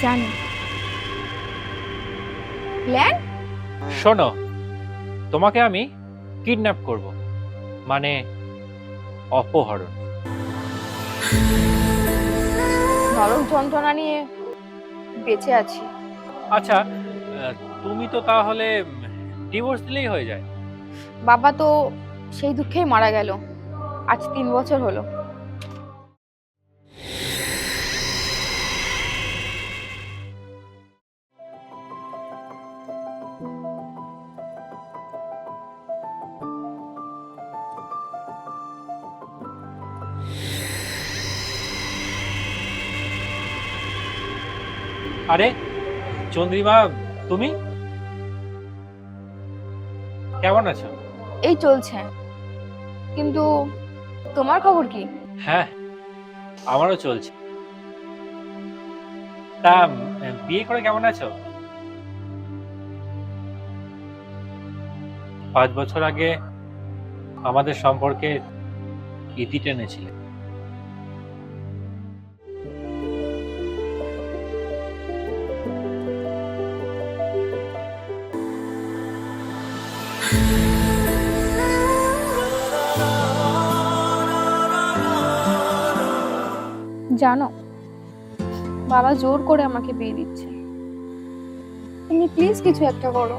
জানি প্ল্যান। শোনো, তোমাকে আমি কিডন্যাপ করব, মানে অপহরণ। নরক যন্ত্রণা নিয়ে বেঁচে আছি। আচ্ছা, তুমি তো তাহলে ডিভোর্স দিলেই হয়ে যায়। বাবা তো সেই দুঃখেই মারা গেল, আজ 3 বছর হলো। আরে চন্দ্রিমা, তুমি কেমন আছো? এই চলছে, কিন্তু তোমার খবর কি? হ্যাঁ, আমারও চলছে। তা বিয়ে করে কেমন আছো? 5 বছর আগে আমাদের সম্পর্কে ইতি টেনেছিলে। জানো, বাবা জোর করে আমাকে বিয়ে দিচ্ছে। তুমি প্লিজ কিছু একটা করো।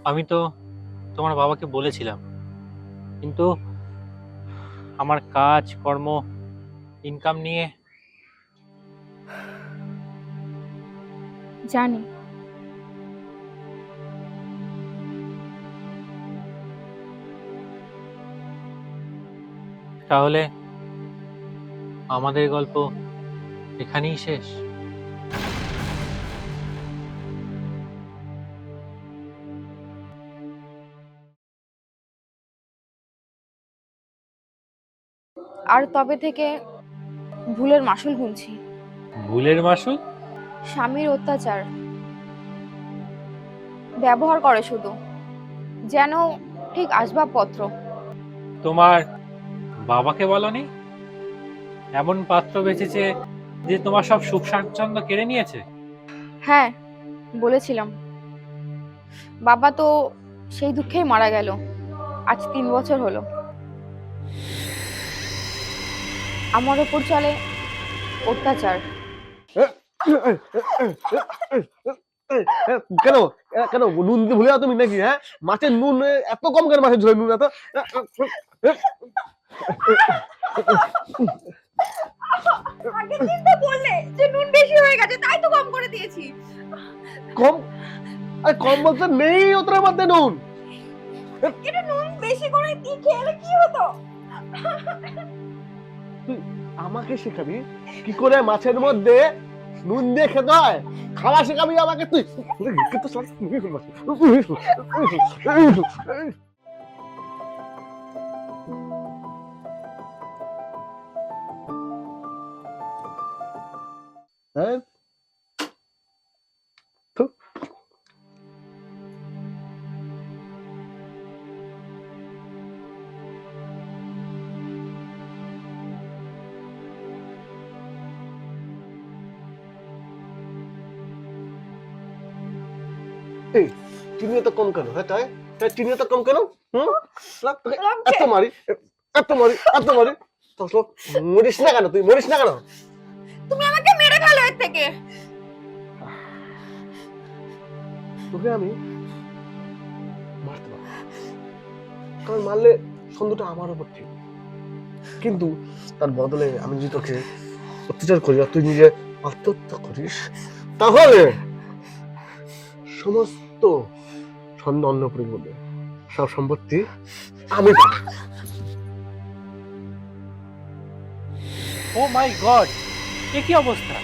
আমি তো তোমার বাবাকে বলেছিলাম, কিন্তু আমার কাজ কর্ম ইনকাম নিয়ে। জানি, তাহলে আমাদের গল্প এখানেই শেষ? আর তবে থেকে ভুলের মাসুল গুনছি। ভুলের মাসুল? স্বামীর অত্যাচার, ব্যবহার করে শুধু যেন ঠিক আসবাবপত্র। তোমার বাবাকে বলনি এমন পাত্র বেঁচেছে যে তোমার সব সুখ স্বাচ্ছন্দ্য কেড়ে নিয়েছে? হ্যাঁ, বলেছিলাম। বাবা তো সেই দুঃখেই মারা গেল, আজ 3 বছর হলো। আমার ওপর চলে অত্যাচার। কেন কেন নুন দিতে ভুলে যাও তুমি নাকি? হ্যাঁ, মাছের নুন এত কম কেন? মাছের ঝোলে নুন এত? আগের দিন তো বললে যে নুন বেশি হয়ে গেছে, তাই তো কম করে দিয়েছি। কম? আরে কম বলতে নেই ওটার মধ্যে নুন। এটা নুন বেশি করে দিয়ে খেলে কি হতো? তুই আমাকে শেখাবি কি করে মাছের মধ্যে নুন দিয়ে খেতে হয়? খাওয়া শেখাবি আমাকে তুই? কিন্তু হ্যাঁ, এই চিনি এত কম কেন? হ্যাঁ তাই তাই চিনি এত কম কেন? হুম, এত মারি এত মারি এত মারি, তো মরিস না কেন? তুই মরিস না কেন? তুমি আমাকে মেরে ফেলো এর থেকে। তোকে আমি মারতে পারবো, কারণ মারলে সন্দেহটা আমার উপর ঠিক, কিন্তু তার বদলে আমি যদি তোকে অত্যাচার করি আর তুই নিজে আত্মহত্যা করিস, তাহলে সমস্ত স্বর্ণ অন্নপুরী বলে সব সম্পত্তি আমি পাবো। ও মাই গড, এ কি অবস্থা!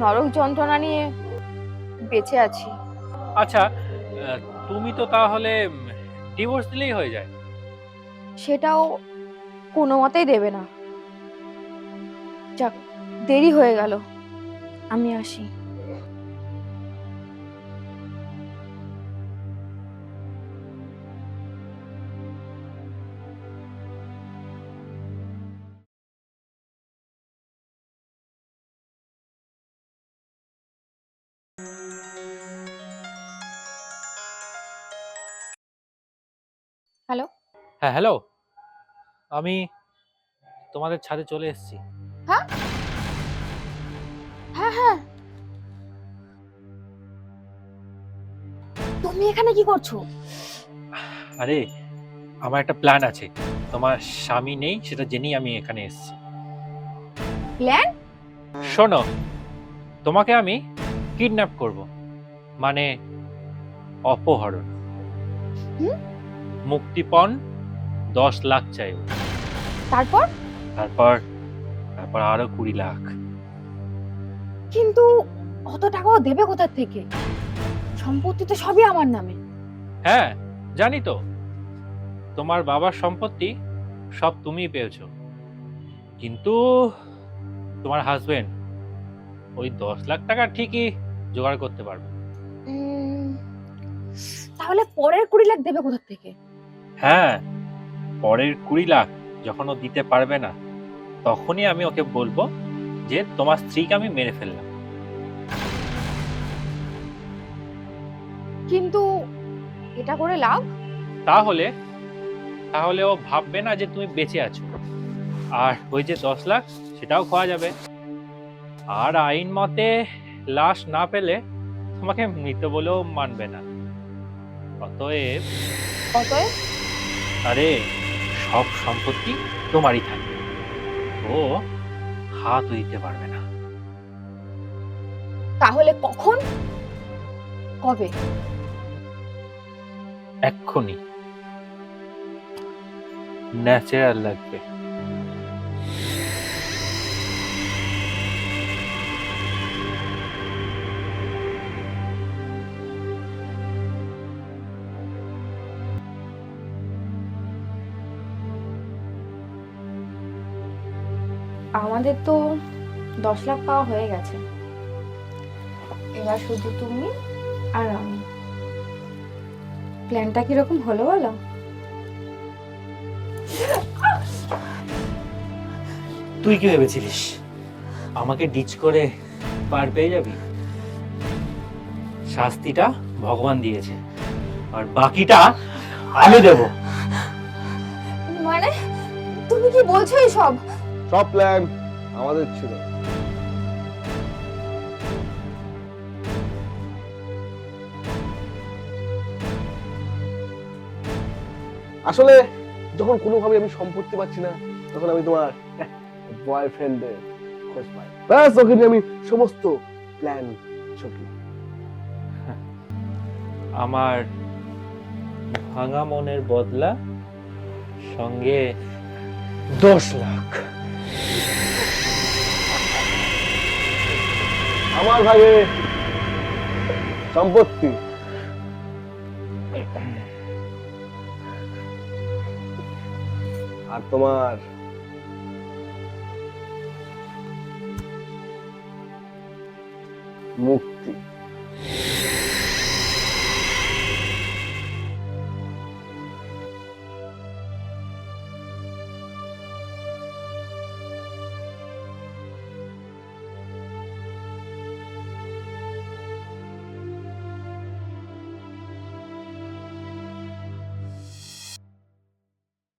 নরক যন্ত্রণা নিয়ে বেঁচে আছি। আচ্ছা, তুমি তো তাহলে ডিভোর্স দিলেই হয়ে যায়। সেটাও কোনো মতেই দেবে না। যাক, দেরি হয়ে গেল, আমি আসি। হ্যালো। হ্যাঁ হ্যালো, আমি তোমাদের ছাদে চলে এসেছি। হ্যাঁ হ্যাঁ হ্যাঁ, তুমি এখানে কি করছো? আরে আমার একটা প্ল্যান আছে, তোমার স্বামী নেই সেটা জেনেই আমি এখানে এসেছি। প্ল্যান? শোনো, তোমাকে আমি কিডন্যাপ করব, মানে অপহরণ। হুম? মুক্তিপণ 10 লাখ চাইব, তারপর? তারপর তারপর আরো 20 লাখ। কিন্তু অত টাকাও দেবে কোথা থেকে? সম্পত্তি তো সবই আমার নামে। হ্যাঁ জানি তো, তোমার বাবার সম্পত্তি সব তুমিই পেয়েছো, কিন্তু তোমার হাজবেন্ড ওই 10 লাখ টাকা ঠিকই জোগাড় করতে পারবে। উম, তাহলে পরের 20 লাখ দেবে কোথা থেকে? হ্যাঁ, পরের 20 লাখ যখন ও দিতে পারবে না, তখনই আমি ওকে বলবো যে তোমার স্ত্রীকে আমি মেরে ফেললাম। কিন্তু এটা করে লাভ? তাহলে তাহলে ও ভাববে না যে তুমি বেঁচে আছো, আর ওই যে 10 লাখ সেটাও খাওয়া যাবে। আর আইন মতে লাশ না পেলে তোমাকে মৃত বলেও মানবে না। অতএব অতএব? আরে সব সম্পত্তি তোমারই থাকবে, ও হাত দিতে পারবে না। তাহলে কখন, কবে? এক্ষুনি, ন্যাচারাল লাগবে। আমাদের তো 10 লাখ পাওয়া হয়ে গেছে, এবার শুধু তুমি আর আমি। প্ল্যানটা কিরকম হলো বলো? তুই কি ভেবেছিলিস আমাকে ডিচ করে পার পেয়ে যাবি? শাস্তিটা ভগবান দিয়েছে, আর বাকিটা আমি দেব। মানে তুমি কি বলছো এসব? সব প্ল্যান আমাদের ছিল। আসলে যখন কোনোভাবে আমি সম্পত্তি পাচ্ছি না, তখন আমি তোমার বয়ফ্রেন্ডের খোঁজ পাই, ব্যাস ওকে নিয়ে আমি সমস্ত প্ল্যান ছকি। আমার ভাঙা মনের বদলা, সঙ্গে 10 লাখ। আমার ভাগে সম্পত্তি। আর তোমার মুক্তি।